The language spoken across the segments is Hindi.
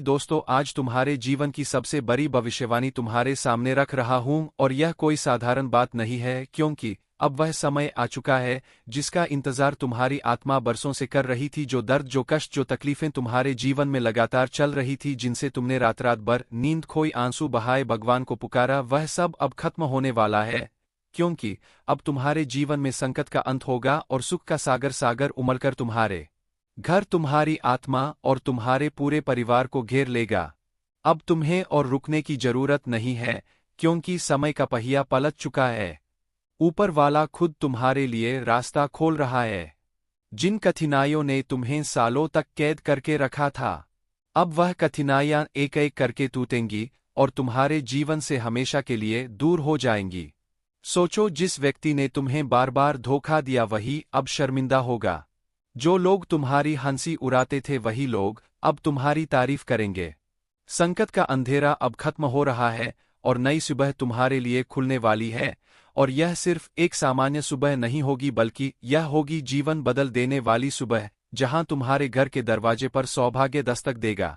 दोस्तों, आज तुम्हारे जीवन की सबसे बड़ी भविष्यवाणी तुम्हारे सामने रख रहा हूं और यह कोई साधारण बात नहीं है, क्योंकि अब वह समय आ चुका है जिसका इंतजार तुम्हारी आत्मा बरसों से कर रही थी। जो दर्द, जो कष्ट, जो तकलीफें तुम्हारे जीवन में लगातार चल रही थी, जिनसे तुमने रात रात भर नींद खोई, आंसू बहाए, भगवान को पुकारा, वह सब अब खत्म होने वाला है। क्योंकि अब तुम्हारे जीवन में संकट का अंत होगा और सुख का सागर सागर उमलकर तुम्हारे घर, तुम्हारी आत्मा और तुम्हारे पूरे परिवार को घेर लेगा। अब तुम्हें और रुकने की जरूरत नहीं है, क्योंकि समय का पहिया पलट चुका है। ऊपर वाला खुद तुम्हारे लिए रास्ता खोल रहा है। जिन कठिनाइयों ने तुम्हें सालों तक कैद करके रखा था, अब वह कठिनाइयां एक एक करके टूटेंगी और तुम्हारे जीवन से हमेशा के लिए दूर हो जाएंगी। सोचो, जिस व्यक्ति ने तुम्हें बार बार धोखा दिया वही अब शर्मिंदा होगा। जो लोग तुम्हारी हंसी उड़ाते थे वही लोग अब तुम्हारी तारीफ करेंगे। संकट का अंधेरा अब खत्म हो रहा है और नई सुबह तुम्हारे लिए खुलने वाली है। और यह सिर्फ एक सामान्य सुबह नहीं होगी, बल्कि यह होगी जीवन बदल देने वाली सुबह, जहां तुम्हारे घर के दरवाजे पर सौभाग्य दस्तक देगा।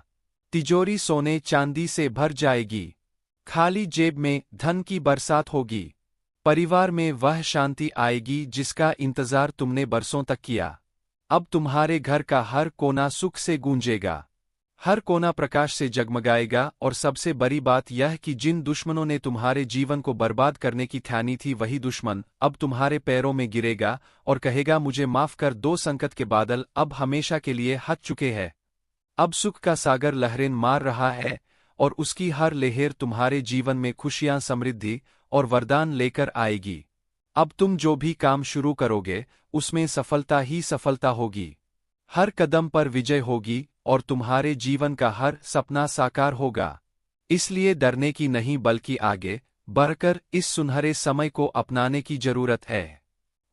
तिजोरी सोने चांदी से भर जाएगी। खाली जेब में धन की बरसात होगी। परिवार में वह शांति आएगी जिसका इंतजार तुमने बरसों तक किया। अब तुम्हारे घर का हर कोना सुख से गूंजेगा, हर कोना प्रकाश से जगमगाएगा। और सबसे बड़ी बात यह कि जिन दुश्मनों ने तुम्हारे जीवन को बर्बाद करने की ठानी थी, वही दुश्मन अब तुम्हारे पैरों में गिरेगा और कहेगा, मुझे माफ कर दो। संकट के बादल अब हमेशा के लिए हट चुके हैं। अब सुख का सागर लहरें मार रहा है और उसकी हर लहर तुम्हारे जीवन में खुशियां, समृद्धि और वरदान लेकर आएगी। अब तुम जो भी काम शुरू करोगे उसमें सफलता ही सफलता होगी। हर कदम पर विजय होगी और तुम्हारे जीवन का हर सपना साकार होगा। इसलिए डरने की नहीं, बल्कि आगे बढ़कर इस सुनहरे समय को अपनाने की जरूरत है।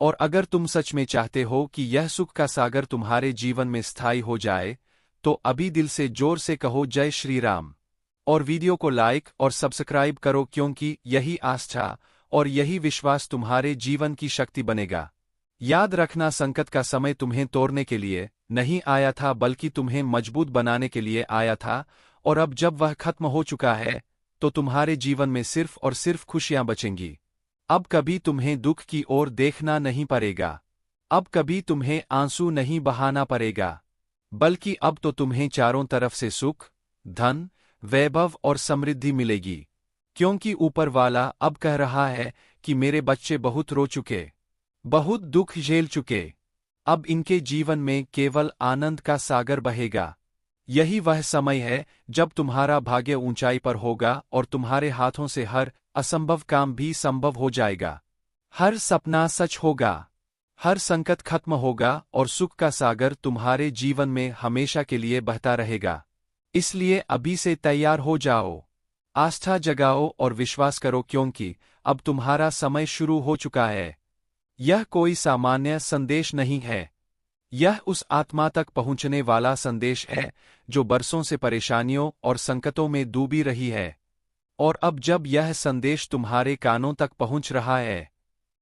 और अगर तुम सच में चाहते हो कि यह सुख का सागर तुम्हारे जीवन में स्थायी हो जाए, तो अभी दिल से जोर से कहो, जय श्री राम। और वीडियो को लाइक और सब्सक्राइब करो, क्योंकि यही आस्था और यही विश्वास तुम्हारे जीवन की शक्ति बनेगा। याद रखना, संकट का समय तुम्हें तोड़ने के लिए नहीं आया था, बल्कि तुम्हें मजबूत बनाने के लिए आया था। और अब जब वह खत्म हो चुका है, तो तुम्हारे जीवन में सिर्फ और सिर्फ खुशियां बचेंगी। अब कभी तुम्हें दुख की ओर देखना नहीं पड़ेगा। अब कभी तुम्हें आंसू नहीं बहाना पड़ेगा, बल्कि अब तो तुम्हें चारों तरफ से सुख, धन, वैभव और समृद्धि मिलेगी। क्योंकि ऊपर वाला अब कह रहा है कि मेरे बच्चे बहुत रो चुके, बहुत दुख झेल चुके, अब इनके जीवन में केवल आनंद का सागर बहेगा। यही वह समय है जब तुम्हारा भाग्य ऊंचाई पर होगा और तुम्हारे हाथों से हर असंभव काम भी संभव हो जाएगा। हर सपना सच होगा, हर संकट खत्म होगा और सुख का सागर तुम्हारे जीवन में हमेशा के लिए बहता रहेगा। इसलिए अभी से तैयार हो जाओ, आस्था जगाओ और विश्वास करो, क्योंकि अब तुम्हारा समय शुरू हो चुका है। यह कोई सामान्य संदेश नहीं है, यह उस आत्मा तक पहुंचने वाला संदेश है जो बरसों से परेशानियों और संकटों में डूबी रही है। और अब जब यह संदेश तुम्हारे कानों तक पहुंच रहा है,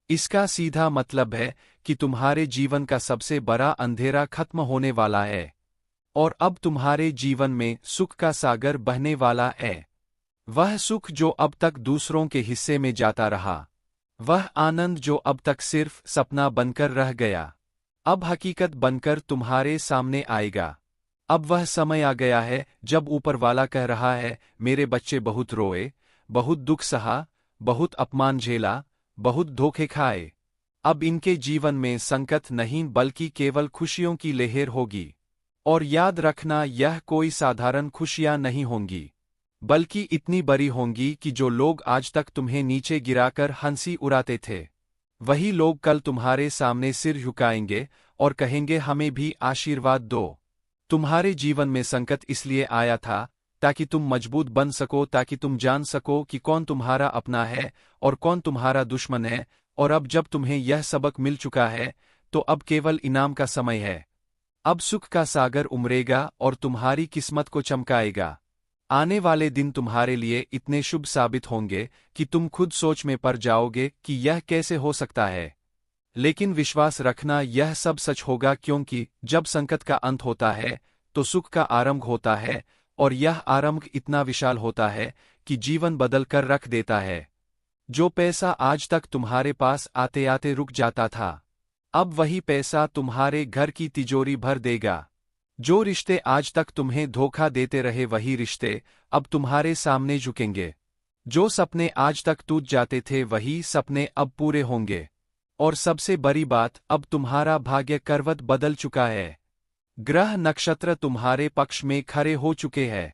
इसका सीधा मतलब है कि तुम्हारे जीवन का सबसे बड़ा अंधेरा खत्म होने वाला है और अब तुम्हारे जीवन में सुख का सागर बहने वाला है। वह सुख जो अब तक दूसरों के हिस्से में जाता रहा, वह आनंद जो अब तक सिर्फ सपना बनकर रह गया, अब हकीकत बनकर तुम्हारे सामने आएगा। अब वह समय आ गया है जब ऊपर वाला कह रहा है, मेरे बच्चे बहुत रोए, बहुत दुख सहा, बहुत अपमान झेला, बहुत धोखे खाए। अब इनके जीवन में संकट नहीं, बल्कि केवल खुशियों की लहर होगी। और याद रखना, यह कोई साधारण खुशियां नहीं होंगी, बल्कि इतनी बड़ी होंगी कि जो लोग आज तक तुम्हें नीचे गिराकर हंसी उड़ाते थे, वही लोग कल तुम्हारे सामने सिर झुकाएंगे और कहेंगे, हमें भी आशीर्वाद दो। तुम्हारे जीवन में संकट इसलिए आया था ताकि तुम मजबूत बन सको, ताकि तुम जान सको कि कौन तुम्हारा अपना है और कौन तुम्हारा दुश्मन है। और अब जब तुम्हें यह सबक मिल चुका है, तो अब केवल इनाम का समय है। अब सुख का सागर उमरेगा और तुम्हारी किस्मत को चमकाएगा। आने वाले दिन तुम्हारे लिए इतने शुभ साबित होंगे कि तुम खुद सोच में पड़ जाओगे कि यह कैसे हो सकता है। लेकिन विश्वास रखना, यह सब सच होगा, क्योंकि जब संकट का अंत होता है तो सुख का आरंभ होता है और यह आरंभ इतना विशाल होता है कि जीवन बदल कर रख देता है। जो पैसा आज तक तुम्हारे पास आते आते रुक जाता था, अब वही पैसा तुम्हारे घर की तिजोरी भर देगा। जो रिश्ते आज तक तुम्हें धोखा देते रहे, वही रिश्ते अब तुम्हारे सामने झुकेंगे। जो सपने आज तक टूट जाते थे, वही सपने अब पूरे होंगे। और सबसे बड़ी बात, अब तुम्हारा भाग्य करवट बदल चुका है। ग्रह नक्षत्र तुम्हारे पक्ष में खड़े हो चुके हैं।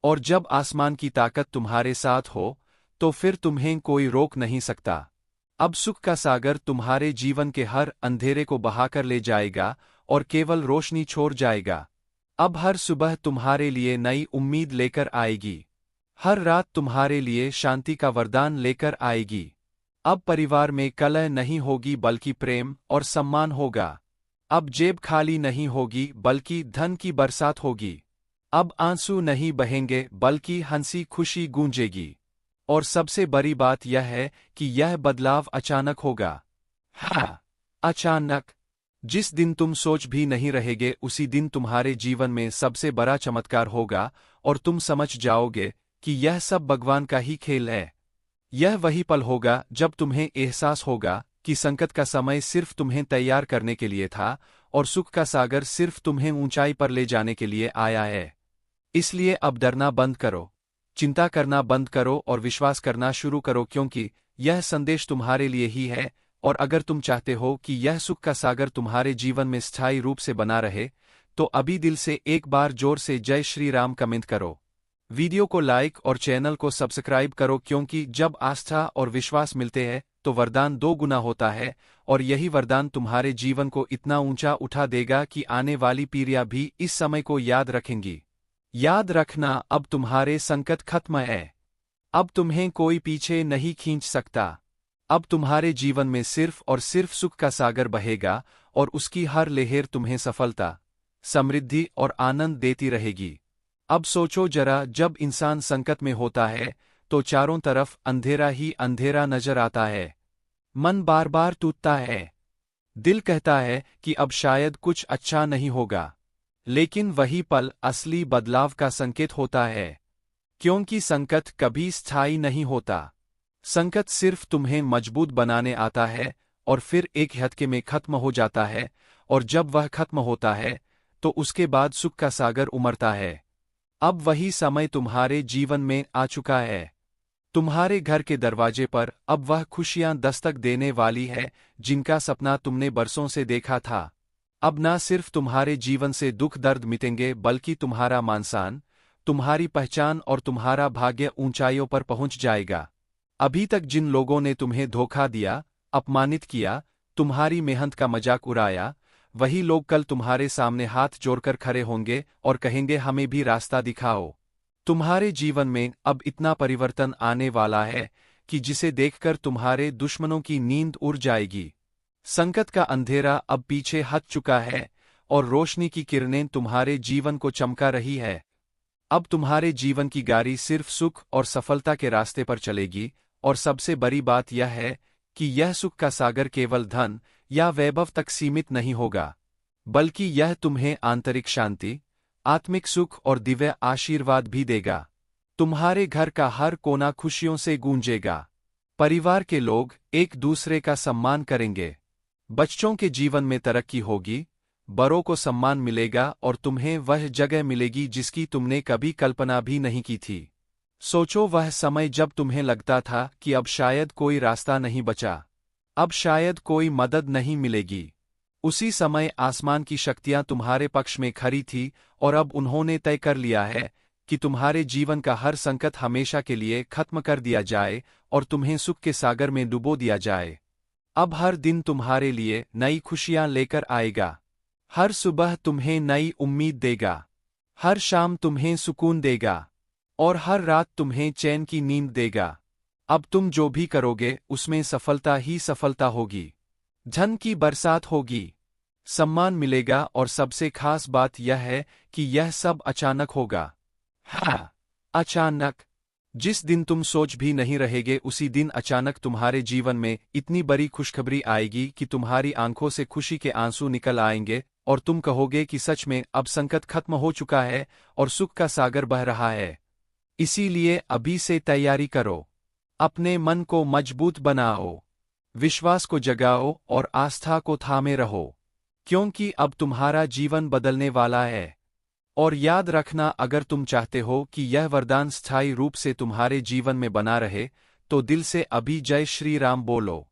और जब आसमान की ताकत तुम्हारे साथ हो, तो फिर तुम्हें कोई रोक नहीं सकता। अब सुख का सागर तुम्हारे जीवन के हर अंधेरे को बहाकर ले जाएगा और केवल रोशनी छोड़ जाएगा। अब हर सुबह तुम्हारे लिए नई उम्मीद लेकर आएगी। हर रात तुम्हारे लिए शांति का वरदान लेकर आएगी। अब परिवार में कलह नहीं होगी, बल्कि प्रेम और सम्मान होगा। अब जेब खाली नहीं होगी, बल्कि धन की बरसात होगी। अब आंसू नहीं बहेंगे, बल्कि हंसी खुशी गूंजेगी। और सबसे बड़ी बात यह है कि यह बदलाव अचानक होगा। हाँ, अचानक। जिस दिन तुम सोच भी नहीं रहेगे, उसी दिन तुम्हारे जीवन में सबसे बड़ा चमत्कार होगा और तुम समझ जाओगे कि यह सब भगवान का ही खेल है। यह वही पल होगा जब तुम्हें एहसास होगा कि संकट का समय सिर्फ तुम्हें तैयार करने के लिए था और सुख का सागर सिर्फ तुम्हें ऊंचाई पर ले जाने के लिए आया है। इसलिए अब डरना बंद करो, चिंता करना बंद करो और विश्वास करना शुरू करो, क्योंकि यह संदेश तुम्हारे लिए ही है। और अगर तुम चाहते हो कि यह सुख का सागर तुम्हारे जीवन में स्थायी रूप से बना रहे, तो अभी दिल से एक बार जोर से जय श्री राम कमेंट करो। वीडियो को लाइक और चैनल को सब्सक्राइब करो, क्योंकि जब आस्था और विश्वास मिलते हैं तो वरदान 2 गुना होता है। और यही वरदान तुम्हारे जीवन को इतना ऊंचा उठा देगा कि आने वाली पीढ़ियां भी इस समय को याद रखेंगी। याद रखना, अब तुम्हारे संकट खत्म है। अब तुम्हें कोई पीछे नहीं खींच सकता। अब तुम्हारे जीवन में सिर्फ और सिर्फ सुख का सागर बहेगा और उसकी हर लहर तुम्हें सफलता, समृद्धि और आनंद देती रहेगी। अब सोचो जरा, जब इंसान संकट में होता है तो चारों तरफ अंधेरा ही अंधेरा नजर आता है। मन बार बार टूटता है। दिल कहता है कि अब शायद कुछ अच्छा नहीं होगा। लेकिन वही पल असली बदलाव का संकेत होता है, क्योंकि संकट कभी स्थायी नहीं होता। संकट सिर्फ तुम्हें मजबूत बनाने आता है और फिर एक झटके में खत्म हो जाता है। और जब वह खत्म होता है तो उसके बाद सुख का सागर उमड़ता है। अब वही समय तुम्हारे जीवन में आ चुका है। तुम्हारे घर के दरवाजे पर अब वह खुशियां दस्तक देने वाली है जिनका सपना तुमने बरसों से देखा था। अब ना सिर्फ तुम्हारे जीवन से दुख दर्द मिटेंगे, बल्कि तुम्हारा मान-सम्मान, तुम्हारी पहचान और तुम्हारा भाग्य ऊंचाइयों पर पहुंच जाएगा। अभी तक जिन लोगों ने तुम्हें धोखा दिया, अपमानित किया, तुम्हारी मेहनत का मजाक उड़ाया, वही लोग कल तुम्हारे सामने हाथ जोड़कर खड़े होंगे और कहेंगे, हमें भी रास्ता दिखाओ। तुम्हारे जीवन में अब इतना परिवर्तन आने वाला है कि जिसे देखकर तुम्हारे दुश्मनों की नींद उड़ जाएगी। संकट का अंधेरा अब पीछे हट चुका है और रोशनी की किरणें तुम्हारे जीवन को चमका रही है। अब तुम्हारे जीवन की गाड़ी सिर्फ सुख और सफलता के रास्ते पर चलेगी। और सबसे बड़ी बात यह है कि यह सुख का सागर केवल धन या वैभव तक सीमित नहीं होगा, बल्कि यह तुम्हें आंतरिक शांति, आत्मिक सुख और दिव्य आशीर्वाद भी देगा। तुम्हारे घर का हर कोना खुशियों से गूंजेगा। परिवार के लोग एक दूसरे का सम्मान करेंगे। बच्चों के जीवन में तरक्की होगी, बड़ों को सम्मान मिलेगा और तुम्हें वह जगह मिलेगी जिसकी तुमने कभी कल्पना भी नहीं की थी। सोचो, वह समय जब तुम्हें लगता था कि अब शायद कोई रास्ता नहीं बचा, अब शायद कोई मदद नहीं मिलेगी। उसी समय आसमान की शक्तियां तुम्हारे पक्ष में खड़ी थी और अब उन्होंने तय कर लिया है कि तुम्हारे जीवन का हर संकट हमेशा के लिए खत्म कर दिया जाए और तुम्हें सुख के सागर में डुबो दिया जाए। अब हर दिन तुम्हारे लिए नई खुशियां लेकर आएगा। हर सुबह तुम्हें नई उम्मीद देगा। हर शाम तुम्हें सुकून देगा और हर रात तुम्हें चैन की नींद देगा। अब तुम जो भी करोगे उसमें सफलता ही सफलता होगी। धन की बरसात होगी, सम्मान मिलेगा और सबसे खास बात यह है कि यह सब अचानक होगा। हाँ, अचानक। जिस दिन तुम सोच भी नहीं रहेगे, उसी दिन अचानक तुम्हारे जीवन में इतनी बड़ी खुशखबरी आएगी कि तुम्हारी आंखों से खुशी के आंसू निकल आएंगे और तुम कहोगे कि सच में अब संकट खत्म हो चुका है और सुख का सागर बह रहा है। इसीलिए अभी से तैयारी करो। अपने मन को मजबूत बनाओ, विश्वास को जगाओ और आस्था को थामे रहो, क्योंकि अब तुम्हारा जीवन बदलने वाला है। और याद रखना, अगर तुम चाहते हो कि यह वरदान स्थायी रूप से तुम्हारे जीवन में बना रहे, तो दिल से अभी जय श्री राम बोलो।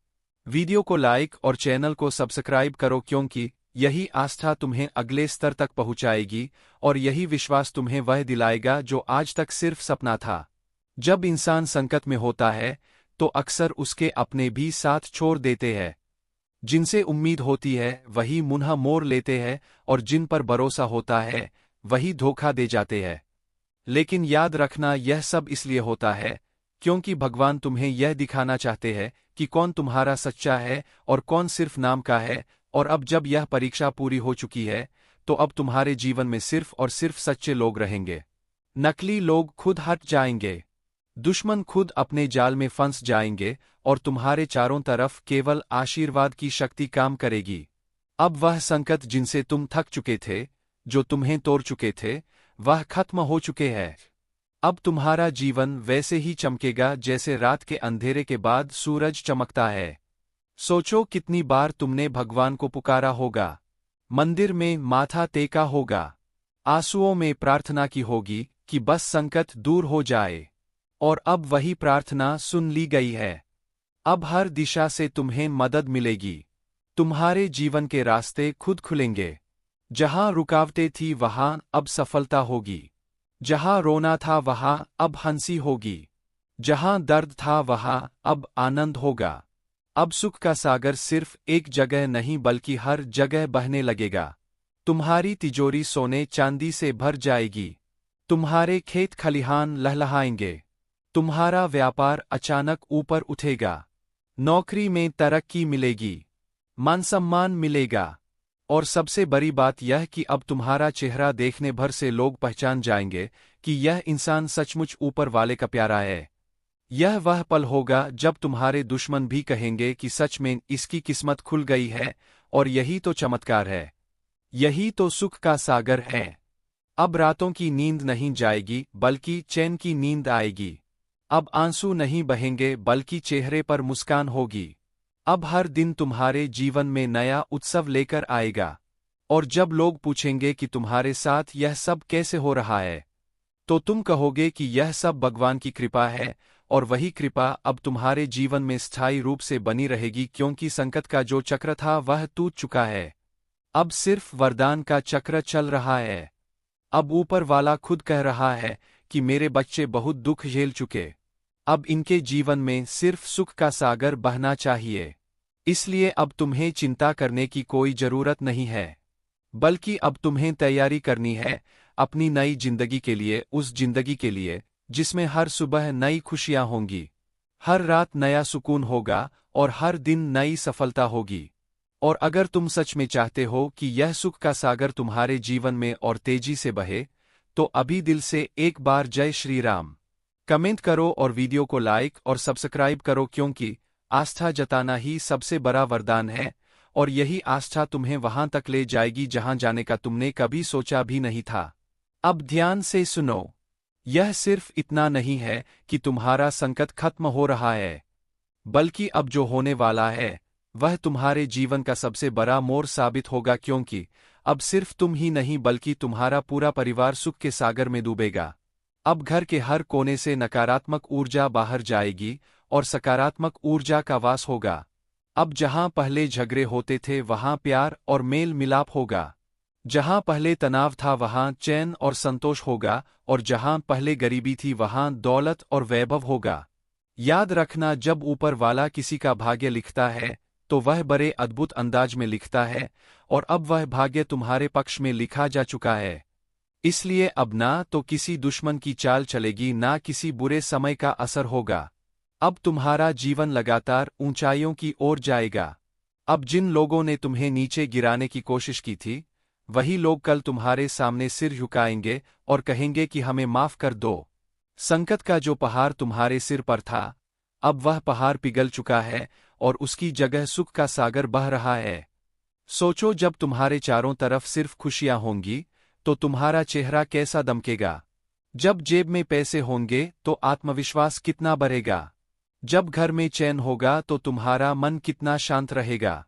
वीडियो को लाइक और चैनल को सब्सक्राइब करो, क्योंकि यही आस्था तुम्हें अगले स्तर तक पहुंचाएगी और यही विश्वास तुम्हें वह दिलाएगा जो आज तक सिर्फ सपना था। जब इंसान संकट में होता है तो अक्सर उसके अपने भी साथ छोड़ देते हैं। जिनसे उम्मीद होती है वही मुंह मोड़ लेते हैं और जिन पर भरोसा होता है वही धोखा दे जाते हैं। लेकिन याद रखना, यह सब इसलिए होता है क्योंकि भगवान तुम्हें यह दिखाना चाहते हैं कि कौन तुम्हारा सच्चा है और कौन सिर्फ नाम का है। और अब जब यह परीक्षा पूरी हो चुकी है तो अब तुम्हारे जीवन में सिर्फ और सिर्फ सच्चे लोग रहेंगे। नकली लोग खुद हट जाएंगे, दुश्मन खुद अपने जाल में फंस जाएंगे और तुम्हारे चारों तरफ केवल आशीर्वाद की शक्ति काम करेगी। अब वह संकट जिनसे तुम थक चुके थे, जो तुम्हें तोड़ चुके थे, वह खत्म हो चुके हैं। अब तुम्हारा जीवन वैसे ही चमकेगा जैसे रात के अंधेरे के बाद सूरज चमकता है। सोचो, कितनी बार तुमने भगवान को पुकारा होगा, मंदिर में माथा टेका होगा, आंसुओं में प्रार्थना की होगी कि बस संकट दूर हो जाए। और अब वही प्रार्थना सुन ली गई है। अब हर दिशा से तुम्हें मदद मिलेगी। तुम्हारे जीवन के रास्ते खुद खुलेंगे। जहां रुकावटें थी वहां अब सफलता होगी। जहां रोना था वहां अब हंसी होगी। जहां दर्द था वहां अब आनंद होगा। अब सुख का सागर सिर्फ एक जगह नहीं बल्कि हर जगह बहने लगेगा। तुम्हारी तिजोरी सोने चांदी से भर जाएगी। तुम्हारे खेत खलिहान लहलहाएंगे। तुम्हारा व्यापार अचानक ऊपर उठेगा। नौकरी में तरक्की मिलेगी, मान सम्मान मिलेगा। और सबसे बड़ी बात यह कि अब तुम्हारा चेहरा देखने भर से लोग पहचान जाएंगे कि यह इंसान सचमुच ऊपर वाले का प्यारा है। यह वह पल होगा जब तुम्हारे दुश्मन भी कहेंगे कि सच में इसकी किस्मत खुल गई है। और यही तो चमत्कार है, यही तो सुख का सागर है। अब रातों की नींद नहीं जाएगी बल्कि चैन की नींद आएगी। अब आंसू नहीं बहेंगे बल्कि चेहरे पर मुस्कान होगी। अब हर दिन तुम्हारे जीवन में नया उत्सव लेकर आएगा। और जब लोग पूछेंगे कि तुम्हारे साथ यह सब कैसे हो रहा है, तो तुम कहोगे कि यह सब भगवान की कृपा है। और वही कृपा अब तुम्हारे जीवन में स्थायी रूप से बनी रहेगी, क्योंकि संकट का जो चक्र था वह टूट चुका है। अब सिर्फ वरदान का चक्र चल रहा है। अब ऊपर वाला खुद कह रहा है कि मेरे बच्चे बहुत दुख झेल चुके, अब इनके जीवन में सिर्फ सुख का सागर बहना चाहिए। इसलिए अब तुम्हें चिंता करने की कोई जरूरत नहीं है, बल्कि अब तुम्हें तैयारी करनी है अपनी नई जिंदगी के लिए, उस जिंदगी के लिए जिसमें हर सुबह नई खुशियां होंगी, हर रात नया सुकून होगा और हर दिन नई सफलता होगी। और अगर तुम सच में चाहते हो कि यह सुख का सागर तुम्हारे जीवन में और तेजी से बहे, तो अभी दिल से एक बार जय श्री राम कमेंट करो और वीडियो को लाइक और सब्सक्राइब करो, क्योंकि आस्था जताना ही सबसे बड़ा वरदान है। और यही आस्था तुम्हें वहां तक ले जाएगी जहां जाने का तुमने कभी सोचा भी नहीं था। अब ध्यान से सुनो, यह सिर्फ इतना नहीं है कि तुम्हारा संकट खत्म हो रहा है, बल्कि अब जो होने वाला है वह तुम्हारे जीवन का सबसे बड़ा मोड़ साबित होगा, क्योंकि अब सिर्फ तुम ही नहीं बल्कि तुम्हारा पूरा परिवार सुख के सागर में डूबेगा। अब घर के हर कोने से नकारात्मक ऊर्जा बाहर जाएगी और सकारात्मक ऊर्जा का वास होगा। अब जहां पहले झगड़े होते थे वहां प्यार और मेल मिलाप होगा। जहां पहले तनाव था वहां चैन और संतोष होगा। और जहां पहले गरीबी थी वहां दौलत और वैभव होगा। याद रखना, जब ऊपर वाला किसी का भाग्य लिखता है तो वह बड़े अद्भुत अंदाज में लिखता है। और अब वह भाग्य तुम्हारे पक्ष में लिखा जा चुका है। इसलिए अब ना तो किसी दुश्मन की चाल चलेगी, ना किसी बुरे समय का असर होगा। अब तुम्हारा जीवन लगातार ऊंचाइयों की ओर जाएगा। अब जिन लोगों ने तुम्हें नीचे गिराने की कोशिश की थी, वही लोग कल तुम्हारे सामने सिर झुकाएंगे और कहेंगे कि हमें माफ कर दो। संकट का जो पहाड़ तुम्हारे सिर पर था, अब वह पहाड़ पिघल चुका है और उसकी जगह सुख का सागर बह रहा है। सोचो जब तुम्हारे चारों तरफ सिर्फ खुशियां होंगी तो तुम्हारा चेहरा कैसा दमकेगा। जब जेब में पैसे होंगे तो आत्मविश्वास कितना बढ़ेगा। जब घर में चैन होगा तो तुम्हारा मन कितना शांत रहेगा।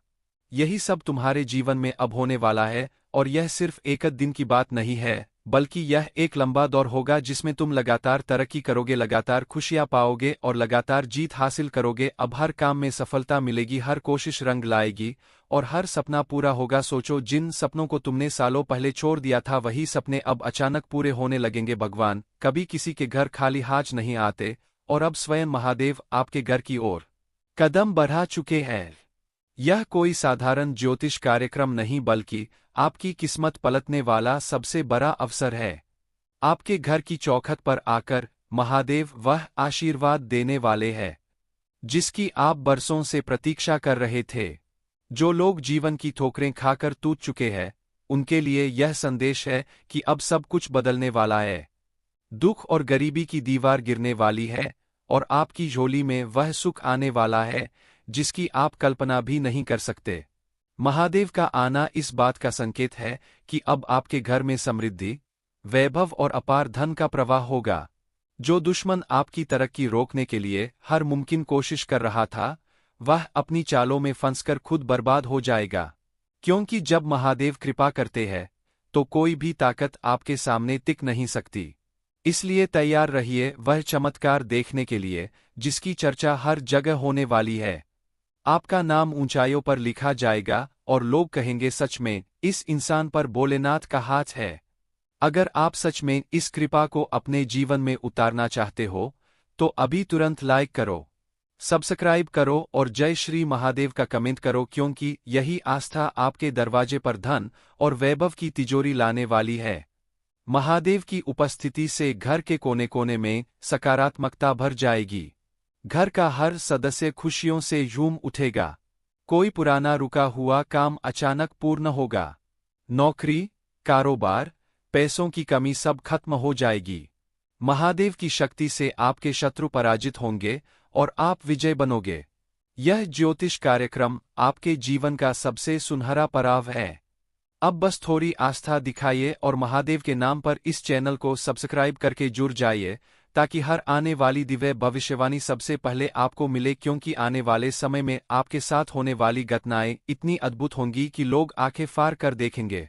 यही सब तुम्हारे जीवन में अब होने वाला है, और यह सिर्फ एक दिन की बात नहीं है, बल्कि यह एक लंबा दौर होगा जिसमें तुम लगातार तरक्की करोगे, लगातार खुशियां पाओगे और लगातार जीत हासिल करोगे। अब हर काम में सफलता मिलेगी, हर कोशिश रंग लाएगी और हर सपना पूरा होगा। सोचो जिन सपनों को तुमने सालों पहले छोड़ दिया था वही सपने अब अचानक पूरे होने लगेंगे। भगवान कभी किसी के घर खाली हाथ नहीं आते, और अब स्वयं महादेव आपके घर की ओर कदम बढ़ा चुके हैं। यह कोई साधारण ज्योतिष कार्यक्रम नहीं बल्कि आपकी किस्मत पलटने वाला सबसे बड़ा अवसर है। आपके घर की चौखट पर आकर महादेव वह आशीर्वाद देने वाले हैं जिसकी आप बरसों से प्रतीक्षा कर रहे थे। जो लोग जीवन की ठोकरें खाकर टूट चुके हैं, उनके लिए यह संदेश है कि अब सब कुछ बदलने वाला है। दुख और गरीबी की दीवार गिरने वाली है और आपकी झोली में वह सुख आने वाला है जिसकी आप कल्पना भी नहीं कर सकते। महादेव का आना इस बात का संकेत है कि अब आपके घर में समृद्धि, वैभव और अपार धन का प्रवाह होगा। जो दुश्मन आपकी तरक्की रोकने के लिए हर मुमकिन कोशिश कर रहा था, वह अपनी चालों में फंसकर खुद बर्बाद हो जाएगा। क्योंकि जब महादेव कृपा करते हैं तो कोई भी ताकत आपके सामने टिक नहीं सकती। इसलिए तैयार रहिए वह चमत्कार देखने के लिए जिसकी चर्चा हर जगह होने वाली है। आपका नाम ऊंचाइयों पर लिखा जाएगा और लोग कहेंगे सच में इस इंसान पर भोलेनाथ का हाथ है। अगर आप सच में इस कृपा को अपने जीवन में उतारना चाहते हो तो अभी तुरंत लाइक करो, सब्सक्राइब करो और जय श्री महादेव का कमेंट करो, क्योंकि यही आस्था आपके दरवाजे पर धन और वैभव की तिजोरी लाने वाली है। महादेव की उपस्थिति से घर के कोने कोने में सकारात्मकता भर जाएगी। घर का हर सदस्य खुशियों से झूम उठेगा। कोई पुराना रुका हुआ काम अचानक पूर्ण होगा। नौकरी, कारोबार, पैसों की कमी सब खत्म हो जाएगी। महादेव की शक्ति से आपके शत्रु पराजित होंगे और आप विजय बनोगे। यह ज्योतिष कार्यक्रम आपके जीवन का सबसे सुनहरा पड़ाव है। अब बस थोड़ी आस्था दिखाइए और महादेव के नाम पर इस चैनल को सब्सक्राइब करके जुड़ जाइए, ताकि हर आने वाली दिव्य भविष्यवाणी सबसे पहले आपको मिले। क्योंकि आने वाले समय में आपके साथ होने वाली घटनाएं इतनी अद्भुत होंगी कि लोग आंखें फाड़ कर देखेंगे।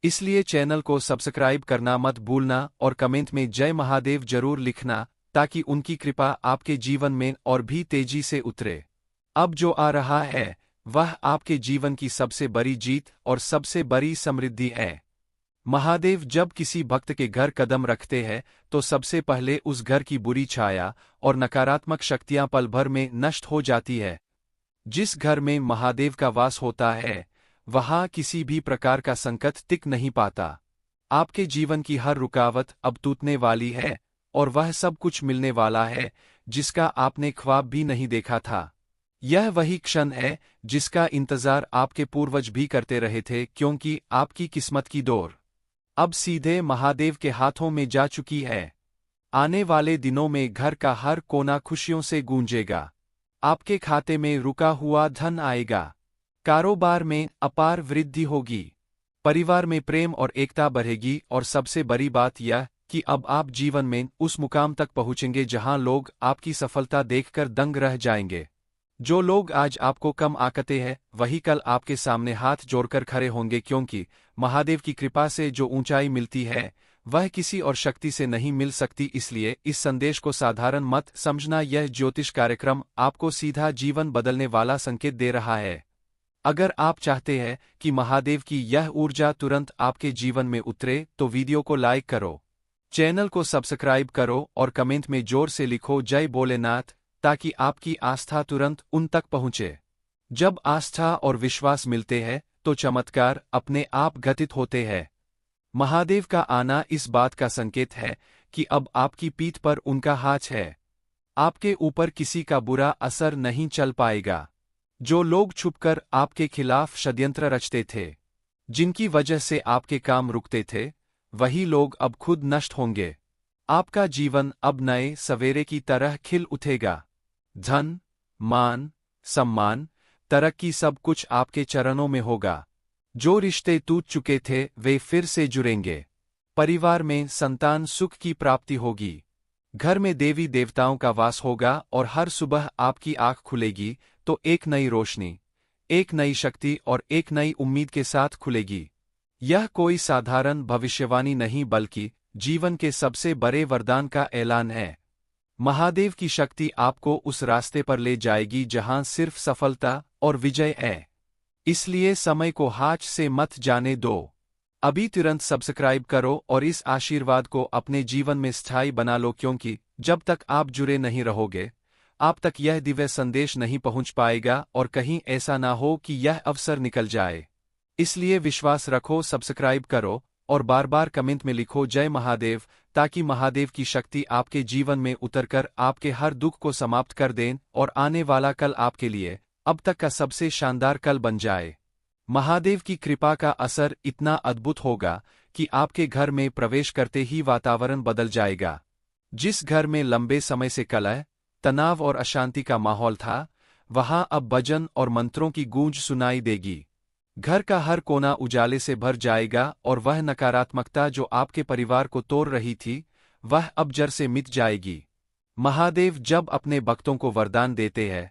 इसलिए चैनल को सब्सक्राइब करना मत भूलना और कमेंट में जय महादेव जरूर लिखना, ताकि उनकी कृपा आपके जीवन में और भी तेजी से उतरे। अब जो आ रहा है वह आपके जीवन की सबसे बड़ी जीत और सबसे बड़ी समृद्धि है। महादेव जब किसी भक्त के घर कदम रखते हैं तो सबसे पहले उस घर की बुरी छाया और नकारात्मक शक्तियां पल भर में नष्ट हो जाती है। जिस घर में महादेव का वास होता है वहां किसी भी प्रकार का संकट टिक नहीं पाता। आपके जीवन की हर रुकावट अब टूटने वाली है और वह सब कुछ मिलने वाला है जिसका आपने ख्वाब भी नहीं देखा था। यह वही क्षण है जिसका इंतजार आपके पूर्वज भी करते रहे थे, क्योंकि आपकी किस्मत की डोर अब सीधे महादेव के हाथों में जा चुकी है। आने वाले दिनों में घर का हर कोना खुशियों से गूंजेगा। आपके खाते में रुका हुआ धन आएगा, कारोबार में अपार वृद्धि होगी, परिवार में प्रेम और एकता बढ़ेगी और सबसे बड़ी बात यह कि अब आप जीवन में उस मुकाम तक पहुंचेंगे जहां लोग आपकी सफलता देखकर दंग रह जाएंगे। जो लोग आज आपको कम आंकते हैं वही कल आपके सामने हाथ जोड़कर खड़े होंगे, क्योंकि महादेव की कृपा से जो ऊंचाई मिलती है वह किसी और शक्ति से नहीं मिल सकती। इसलिए इस संदेश को साधारण मत समझना, यह ज्योतिष कार्यक्रम आपको सीधा जीवन बदलने वाला संकेत दे रहा है। अगर आप चाहते हैं कि महादेव की यह ऊर्जा तुरंत आपके जीवन में उतरे तो वीडियो को लाइक करो, चैनल को सब्सक्राइब करो और कमेंट में जोर से लिखो जय भोलेनाथ, ताकि आपकी आस्था तुरंत उन तक पहुंचे। जब आस्था और विश्वास मिलते हैं तो चमत्कार अपने आप घटित होते हैं। महादेव का आना इस बात का संकेत है कि अब आपकी पीठ पर उनका हाथ है। आपके ऊपर किसी का बुरा असर नहीं चल पाएगा। जो लोग छुपकर आपके खिलाफ षड्यंत्र रचते थे, जिनकी वजह से आपके काम रुकते थे, वही लोग अब खुद नष्ट होंगे। आपका जीवन अब नए सवेरे की तरह खिल उठेगा। धन, मान, सम्मान, तरक्की सब कुछ आपके चरणों में होगा। जो रिश्ते टूट चुके थे वे फिर से जुड़ेंगे। परिवार में संतान सुख की प्राप्ति होगी। घर में देवी देवताओं का वास होगा और हर सुबह आपकी आंख खुलेगी तो एक नई रोशनी, एक नई शक्ति और एक नई उम्मीद के साथ खुलेगी। यह कोई साधारण भविष्यवाणी नहीं बल्कि जीवन के सबसे बड़े वरदान का ऐलान है। महादेव की शक्ति आपको उस रास्ते पर ले जाएगी जहां सिर्फ सफलता और विजय है। इसलिए समय को हाथ से मत जाने दो। अभी तुरंत सब्सक्राइब करो और इस आशीर्वाद को अपने जीवन में स्थायी बना लो, क्योंकि जब तक आप जुड़े नहीं रहोगे आप तक यह दिव्य संदेश नहीं पहुंच पाएगा और कहीं ऐसा ना हो कि यह अवसर निकल जाए। इसलिए विश्वास रखो, सब्सक्राइब करो और बार बार कमेंट में लिखो जय महादेव, ताकि महादेव की शक्ति आपके जीवन में उतरकर आपके हर दुख को समाप्त कर दें और आने वाला कल आपके लिए अब तक का सबसे शानदार कल बन जाए। महादेव की कृपा का असर इतना अद्भुत होगा कि आपके घर में प्रवेश करते ही वातावरण बदल जाएगा। जिस घर में लंबे समय से कलह, तनाव और अशांति का माहौल था, वहां अब भजन और मंत्रों की गूंज सुनाई देगी। घर का हर कोना उजाले से भर जाएगा और वह नकारात्मकता जो आपके परिवार को तोड़ रही थी, वह अब जड़ से मिट जाएगी। महादेव जब अपने भक्तों को वरदान देते हैं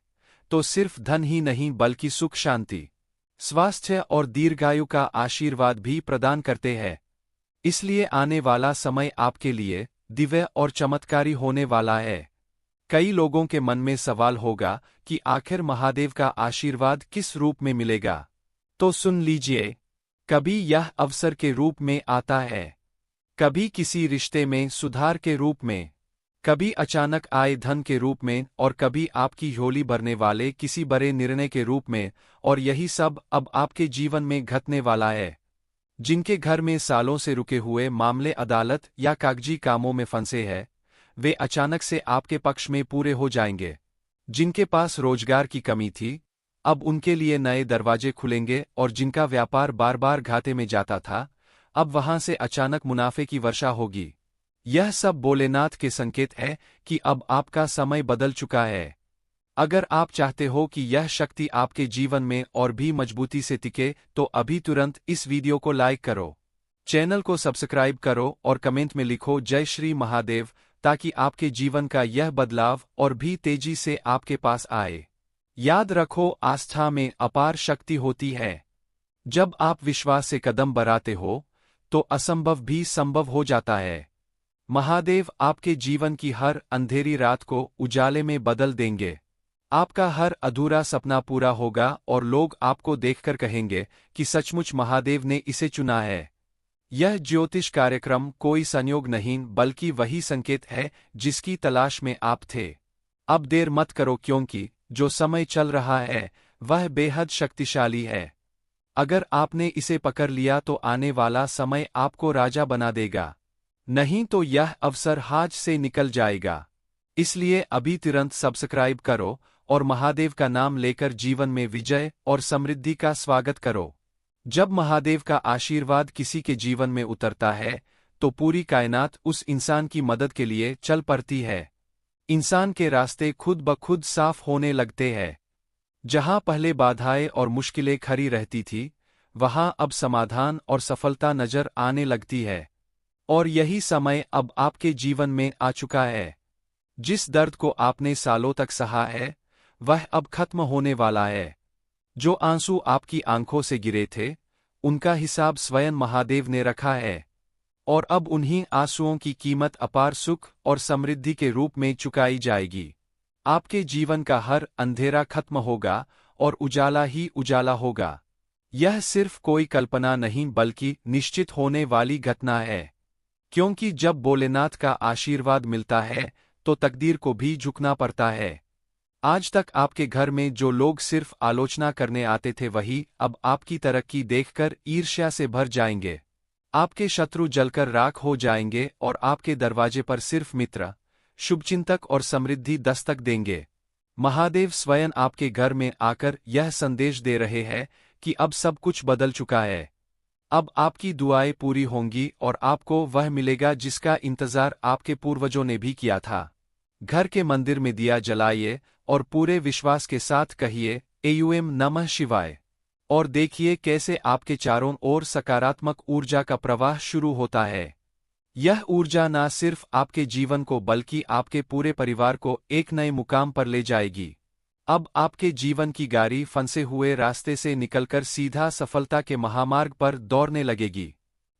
तो सिर्फ धन ही नहीं बल्कि सुख, शांति, स्वास्थ्य और दीर्घायु का आशीर्वाद भी प्रदान करते हैं। इसलिए आने वाला समय आपके लिए दिव्य और चमत्कारी होने वाला है। कई लोगों के मन में सवाल होगा कि आखिर महादेव का आशीर्वाद किस रूप में मिलेगा। तो सुन लीजिए, कभी यह अवसर के रूप में आता है, कभी किसी रिश्ते में सुधार के रूप में, कभी अचानक आए धन के रूप में और कभी आपकी झोली भरने वाले किसी बड़े निर्णय के रूप में। और यही सब अब आपके जीवन में घटने वाला है। जिनके घर में सालों से रुके हुए मामले अदालत या कागजी कामों में फंसे हैं, वे अचानक से आपके पक्ष में पूरे हो जाएंगे। जिनके पास रोजगार की कमी थी, अब उनके लिए नए दरवाजे खुलेंगे और जिनका व्यापार बार बार घाटे में जाता था, अब वहां से अचानक मुनाफे की वर्षा होगी। यह सब भोलेनाथ के संकेत है कि अब आपका समय बदल चुका है। अगर आप चाहते हो कि यह शक्ति आपके जीवन में और भी मजबूती से टिके तो अभी तुरंत इस वीडियो को लाइक करो, चैनल को सब्सक्राइब करो और कमेंट में लिखो जय श्री महादेव, ताकि आपके जीवन का यह बदलाव और भी तेजी से आपके पास आए। याद रखो, आस्था में अपार शक्ति होती है। जब आप विश्वास से कदम बढ़ाते हो तो असंभव भी संभव हो जाता है। महादेव आपके जीवन की हर अंधेरी रात को उजाले में बदल देंगे। आपका हर अधूरा सपना पूरा होगा और लोग आपको देखकर कहेंगे कि सचमुच महादेव ने इसे चुना है। यह ज्योतिष कार्यक्रम कोई संयोग नहीं बल्कि वही संकेत है जिसकी तलाश में आप थे। अब देर मत करो, क्योंकि जो समय चल रहा है वह बेहद शक्तिशाली है। अगर आपने इसे पकड़ लिया तो आने वाला समय आपको राजा बना देगा, नहीं तो यह अवसर हाथ से निकल जाएगा। इसलिए अभी तुरंत सब्सक्राइब करो और महादेव का नाम लेकर जीवन में विजय और समृद्धि का स्वागत करो। जब महादेव का आशीर्वाद किसी के जीवन में उतरता है तो पूरी कायनात उस इंसान की मदद के लिए चल पड़ती है। इंसान के रास्ते खुद ब खुद साफ होने लगते हैं। जहां पहले बाधाएं और मुश्किलें खड़ी रहती थी, वहां अब समाधान और सफलता नजर आने लगती है। और यही समय अब आपके जीवन में आ चुका है। जिस दर्द को आपने सालों तक सहा है, वह अब खत्म होने वाला है। जो आंसू आपकी आंखों से गिरे थे, उनका हिसाब स्वयं महादेव ने रखा है। और अब उन्हीं आंसुओं की कीमत अपार सुख और समृद्धि के रूप में चुकाई जाएगी। आपके जीवन का हर अंधेरा खत्म होगा और उजाला ही उजाला होगा। यह सिर्फ कोई कल्पना नहीं बल्कि निश्चित होने वाली घटना है, क्योंकि जब भोलेनाथ का आशीर्वाद मिलता है तो तकदीर को भी झुकना पड़ता है। आज तक आपके घर में जो लोग सिर्फ आलोचना करने आते थे, वही अब आपकी तरक्की देखकर ईर्ष्या से भर जाएंगे। आपके शत्रु जलकर राख हो जाएंगे और आपके दरवाजे पर सिर्फ मित्र, शुभचिंतक और समृद्धि दस्तक देंगे। महादेव स्वयं आपके घर में आकर यह संदेश दे रहे हैं कि अब सब कुछ बदल चुका है। अब आपकी दुआएं पूरी होंगी और आपको वह मिलेगा जिसका इंतजार आपके पूर्वजों ने भी किया था। घर के मंदिर में दिया जलाइए और पूरे विश्वास के साथ कहिए एयूएम नमः शिवाय। और देखिए कैसे आपके चारों ओर सकारात्मक ऊर्जा का प्रवाह शुरू होता है। यह ऊर्जा न सिर्फ आपके जीवन को बल्कि आपके पूरे परिवार को एक नए मुकाम पर ले जाएगी। अब आपके जीवन की गाड़ी फंसे हुए रास्ते से निकलकर सीधा सफलता के महामार्ग पर दौड़ने लगेगी।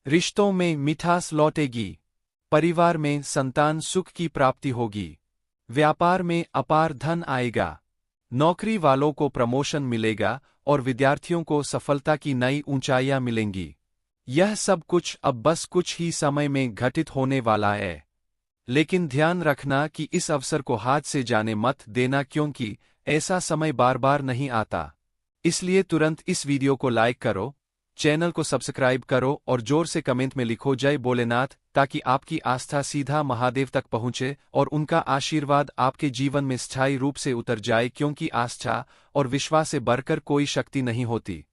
रिश्तों में मिठास लौटेगी। परिवार में संतान सुख की प्राप्ति होगी। व्यापार में अपार धन आएगा। नौकरी वालों को प्रमोशन मिलेगा और विद्यार्थियों को सफलता की नई ऊंचाइयां मिलेंगी। यह सब कुछ अब बस कुछ ही समय में घटित होने वाला है। लेकिन ध्यान रखना कि इस अवसर को हाथ से जाने मत देना, क्योंकि ऐसा समय बार बार नहीं आता। इसलिए तुरंत इस वीडियो को लाइक करो, चैनल को सब्सक्राइब करो और जोर से कमेंट में लिखो जय भोलेनाथ, ताकि आपकी आस्था सीधा महादेव तक पहुंचे और उनका आशीर्वाद आपके जीवन में स्थायी रूप से उतर जाए, क्योंकि आस्था और विश्वास से बढ़कर कोई शक्ति नहीं होती।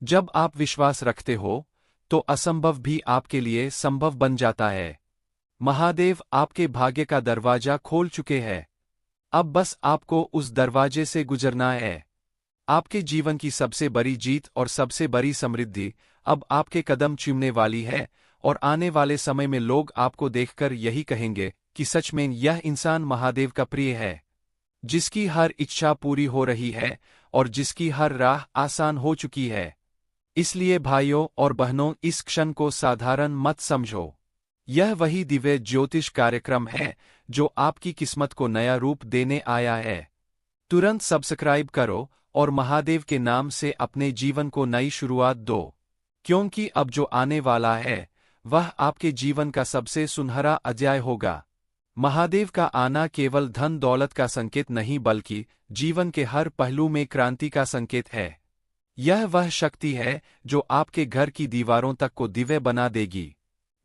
जब आप विश्वास रखते हो तो असंभव भी आपके लिए संभव बन जाता है। महादेव आपके भाग्य का दरवाजा खोल चुके हैं। अब बस आपको उस दरवाजे से गुजरना है। आपके जीवन की सबसे बड़ी जीत और सबसे बड़ी समृद्धि अब आपके कदम चूमने वाली है, और आने वाले समय में लोग आपको देखकर यही कहेंगे कि सच में यह इंसान महादेव का प्रिय है, जिसकी हर इच्छा पूरी हो रही है और जिसकी हर राह आसान हो चुकी है। इसलिए भाइयों और बहनों, इस क्षण को साधारण मत समझो। यह वही दिव्य ज्योतिष कार्यक्रम है जो आपकी किस्मत को नया रूप देने आया है। तुरंत सब्सक्राइब करो और महादेव के नाम से अपने जीवन को नई शुरुआत दो, क्योंकि अब जो आने वाला है वह आपके जीवन का सबसे सुनहरा अध्याय होगा। महादेव का आना केवल धन दौलत का संकेत नहीं, बल्कि जीवन के हर पहलू में क्रांति का संकेत है। यह वह शक्ति है जो आपके घर की दीवारों तक को दिव्य बना देगी।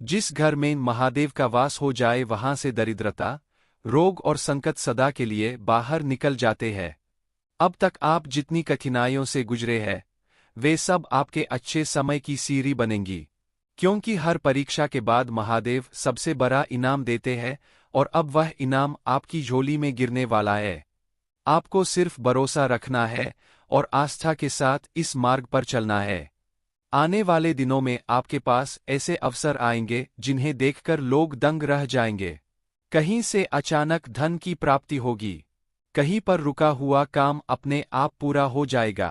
जिस घर में महादेव का वास हो जाए, वहां से दरिद्रता, रोग और संकट सदा के लिए बाहर निकल जाते हैं। अब तक आप जितनी कठिनाइयों से गुजरे हैं, वे सब आपके अच्छे समय की सीढ़ी बनेंगी, क्योंकि हर परीक्षा के बाद महादेव सबसे बड़ा इनाम देते हैं, और अब वह इनाम आपकी झोली में गिरने वाला है। आपको सिर्फ भरोसा रखना है और आस्था के साथ इस मार्ग पर चलना है। आने वाले दिनों में आपके पास ऐसे अवसर आएंगे जिन्हें देखकर लोग दंग रह जाएंगे। कहीं से अचानक धन की प्राप्ति होगी, कहीं पर रुका हुआ काम अपने आप पूरा हो जाएगा,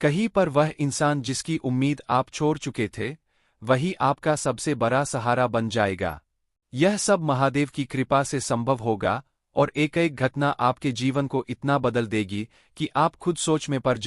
कहीं पर वह इंसान जिसकी उम्मीद आप छोड़ चुके थे, वही आपका सबसे बड़ा सहारा बन जाएगा। यह सब महादेव की कृपा से संभव होगा, और एक एक घटना आपके जीवन को इतना बदल देगी कि आप खुद सोच में पड़